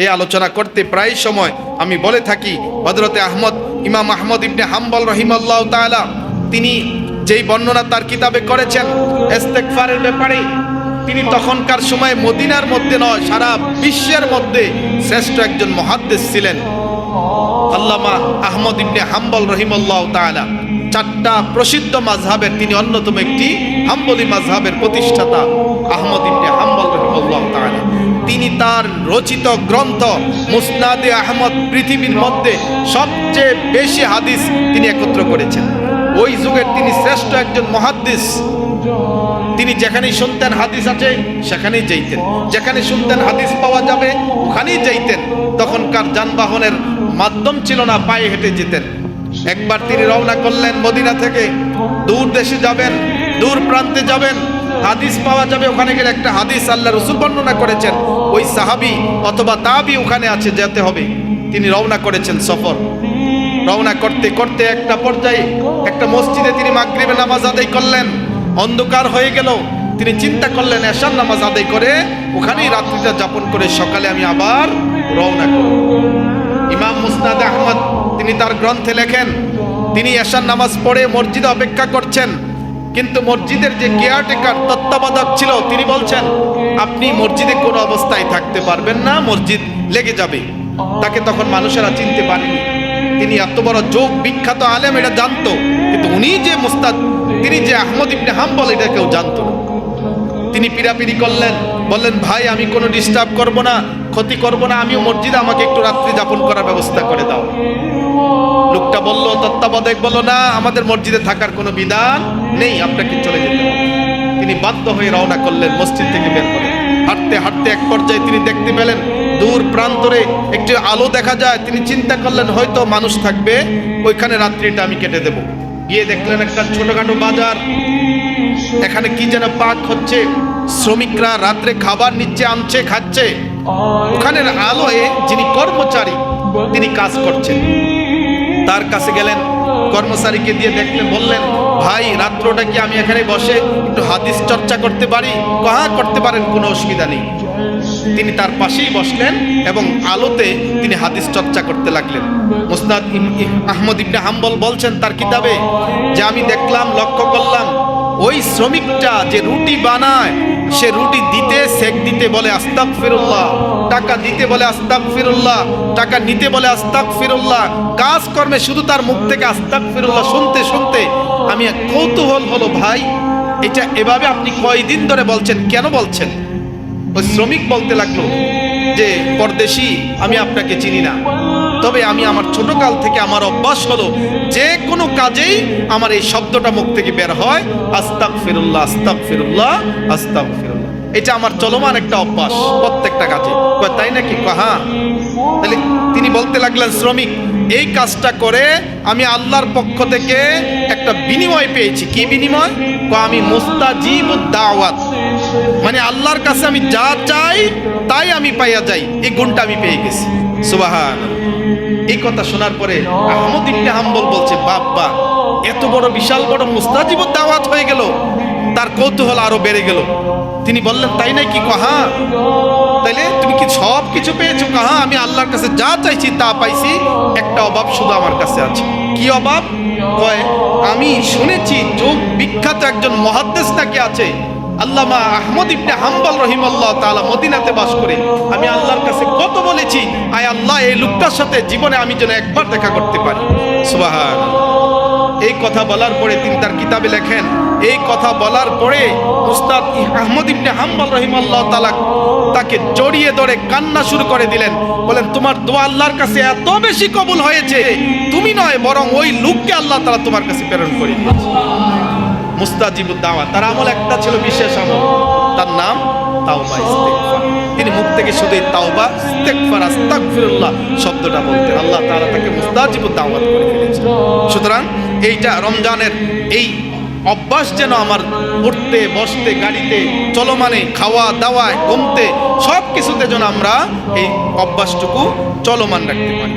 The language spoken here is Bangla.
এই আলোচনা করতে প্রায় সময় আমি বলে থাকি, হযরতে ইমাম আহমদ ইবনে হাম্বল রাহিমাহুল্লাহ তাআলা তিনি যেই বর্ণনা তার কিতাবে করেছেন ইস্তেগফারের ব্যাপারে, তিনি তখনকার সময় মদিনার মধ্যে নয় সারা বিশ্বের মধ্যে শ্রেষ্ঠ একজন মুহাদ্দিস ছিলেন। আল্লামা আহমদ ইবনে হাম্বল রাহিমাহুল্লাহ তাআলা চারটা প্রসিদ্ধ মাযহাবের তিনি অন্যতম একটি হাম্বলি মাযহাবের প্রতিষ্ঠাতা আহমদ ইবনে হাম্বল রাহিমাহুল্লাহ তাআলা। তিনি তার রচিত গ্রন্থ মুসনাদে আহমদ পৃথিবীর মধ্যে সবচেয়ে বেশি হাদিস তিনি একত্র করেছেন। ওই যুগের তিনি শ্রেষ্ঠ একজন মুহাদ্দিস। তিনি যেখানেই শুনতেন হাদিস আছে সেখানেই যাইতেন, যেখানে শুনতেন হাদিস পাওয়া যাবে ওখানেই যাইতেন। তখনকার যানবাহনের মাধ্যম ছিল না, পায়ে হেঁটে যেতেন। একবার তিনি রওনা করলেন মদিনা থেকে, দূর দেশে যাবেন, দূর প্রান্তে যাবেন, হাদিস পাওয়া যাবে। ওখানে গেলে একটা হাদিস আল্লাহ রাসূল বর্ণনা করেছেন, ওই সাহাবী অথবা তাবী ওখানে আছে, যেতে হবে। তিনি রওনা করেছেন সফর। রওনা করতে করতে একটা পর্যায়ে একটা মসজিদে তিনি মাগরিবের নামাজ আদায় করলেন। অন্ধকার হয়ে গেল। তিনি চিন্তা করলেন এশার নামাজ আদায় করে ওখানেই রাত্রিটা যাপন করে সকালে আমি আবার রওনা করব। ইমাম মুসনাদ আহমদ তিনি তার গ্রন্থে লেখেন, তিনি এশার নামাজ পড়ে মসজিদে অপেক্ষা করছেন, কিন্তু মসজিদের যে কেয়ারটেকার তত্ত্বাবধায়ক ছিল তিনি বলছেন আপনি মসজিদে কোনো অবস্থায় থাকতে পারবেন না, মসজিদ লেগে যাবে। তাকে তখন মানুষেরা চিনতে পারেনি। তিনি এত বড় যোগ বিখ্যাত আলেম এটা জানতো, কিন্তু উনি যে মুস্তাদ, তিনি যে আহমদ ইবনে হাম্বল এটা কেউ জানতো না। তিনি পিরাপিরি করলেন, বললেন ভাই আমি কোনো ডিস্টার্ব করব না, ক্ষতি করব না, আমিও মসজিদে, আমাকে একটু রাত্রি যাপন করার ব্যবস্থা করে দাও। লোকটা বলল, তত্ত্বাবধায়ক বলল না, আমাদের মসজিদে থাকার কোনো বিধান নেই, আপনাকে চলে যেতে হবে। তিনি বাধ্য হয়ে রওনা করলেন, মসজিদ থেকে বের করে হাঁটতে হাঁটতে এক পর্যায়ে তিনি দেখতে পেলেন দূর প্রান্তরে একটি আলো দেখা যায়। তিনি চিন্তা করলেন হয়তো মানুষ থাকবে, ওইখানে রাত্রিটা আমি কেটে দেব। গিয়ে দেখলেন একটা ছোটখাটো বাজার, এখানে কি যেন পাক হচ্ছে, শ্রমিকরা রাত্রে খাবার নিচ্ছে, আনছে, খাচ্ছে। ওখানের আলোয় যিনি কর্মচারী তিনি কাজ করছেন, তার কাছে গেলেন, কর্মচারীকে দিয়ে দেখলেন, বললেন ভাই রাত্রটা কি আমি এখানে বসে একটু হাদিস চর্চা করতে পারি? হ্যাঁ করতে পারেন, কোনো অসুবিধা নেই। তিনি তার পাশেই বসলেন এবং আলোতে তিনি হাদিস চর্চা করতে লাগলেন। মুসনাদ আহমদ ইবনে হাম্বল বলছেন তার কিতাবে যে আমি দেখলাম, লক্ষ্য করলাম ওই শ্রমিকটা যে রুটি বানায়, সে রুটি দিতে সেক দিতে বলে আস্তাগফিরুল্লাহ, টাকা দিতে বলে আস্তাগফিরুল্লাহ, টাকা নিতে বলে আস্তাগফিরুল্লাহ, কাজ কর্মে শুধু তার মুখ থেকে আস্তাগফিরুল্লাহ শুনতে শুনতে আমি কৌতূহল হলো, ভাই এটা এভাবে আপনি কয়দিন ধরে বলছেন, কেন বলছেন? ওই শ্রমিক বলতে লাগলো যে পরদেশী, আমি আপনাকে চিনি না, তবে আমি আমার ছোটকাল থেকে আমার অভ্যাস হলো যে কোনো কাজেই আমার এই শব্দটা মুখ থেকে বের হয়, আস্তাগফিরুল্লাহ আস্তাগফিরুল্লাহ আস্তাগফিরুল্লাহ। এটা আমার চলমান একটা অভ্যাস প্রত্যেকটা কাজে। কয় তাই নাকি? হ্যাঁ। তাহলে তিনি বলতে লাগলেন শ্রমিক, এই কাজটা করে আমি আল্লাহর পক্ষ থেকে একটা বিনিময় পেয়েছি। কি বিনিময়? আমি মুস্তাজিবুদ দাওয়াত, মানে আল্লাহর কাছে আমি যা চাই তাই আমি পাইয়া যাই, এই গুণটা আমি পেয়ে গেছি। সুবহানাল্লাহ। এই কথা শোনার পরে আহমদ ইবনে হাম্বল বলছে বাবা, এত বড় বিশাল বড় মুস্তাজিবুদ দাওয়াত হয়ে গেল। তার কৌতূহল আরো বেড়ে গেল। তিনি বললেন তাই নাকি? হ্যাঁ। তাইলে তুমি কি সব কিছু পেয়েছো? হ্যাঁ, আমি আল্লাহর কাছে যা চাইছি তা পাইছি, একটা অভাব শুধু আমার কাছে আছে। কি অভাব? কয় আমি শুনেছি যোগ বিখ্যাত একজন মুহাদ্দিস নাকি আছে, আল্লামা আহমদ ইবনে হাম্বল রাহিমাহুল্লাহ তাআলা মদিনাতে বাস করে। আমি আল্লাহর কাছে কত বলেছি, আয় আল্লাহ এই লোকটার সাথে জীবনে আমি যেন একবার দেখা করতে পারি। সুবহানাল্লাহ। এই কথা বলার পরে তিনি তার কিতাবে লেখেন, এই কথা বলার পরে উস্তাদ আহমদ ইবনে হাম্বল রাহিমাহুল্লাহ তাআলা তাকে জড়িয়ে ধরে কান্না শুরু করে দিলেন। বলেন তোমার দোয়া আল্লাহর কাছে এত বেশি কবুল হয়েছে, তুমি নয় বরং ওই লোককে আল্লাহ তাআলা তোমার কাছে প্রেরণ করে দিয়েছে। মুস্তাজিবুদ দাওয়াত, তার আমল একটা ছিল বিশেষ আমল, তার নাম তাওবা ইস্তেগফার। তিনি মুখ থেকে শুধু তাওবা ইস্তেগফার আস্তাগফিরুল্লাহ শব্দটা বলতেন। আল্লাহ তাআলা তাকে মুস্তাজিবুদ দাওয়াত করে ফেলেছেন। সুতরাং এইটা রমজানের এই অভ্যাস যেন আমার উঠতে বসতে, গাড়িতে, চলমানে, খাওয়া দাওয়ায়, ঘুমতে, সব কিছুতে যেন আমরা এই অভ্যাসটুকু চলমান রাখতে পারি।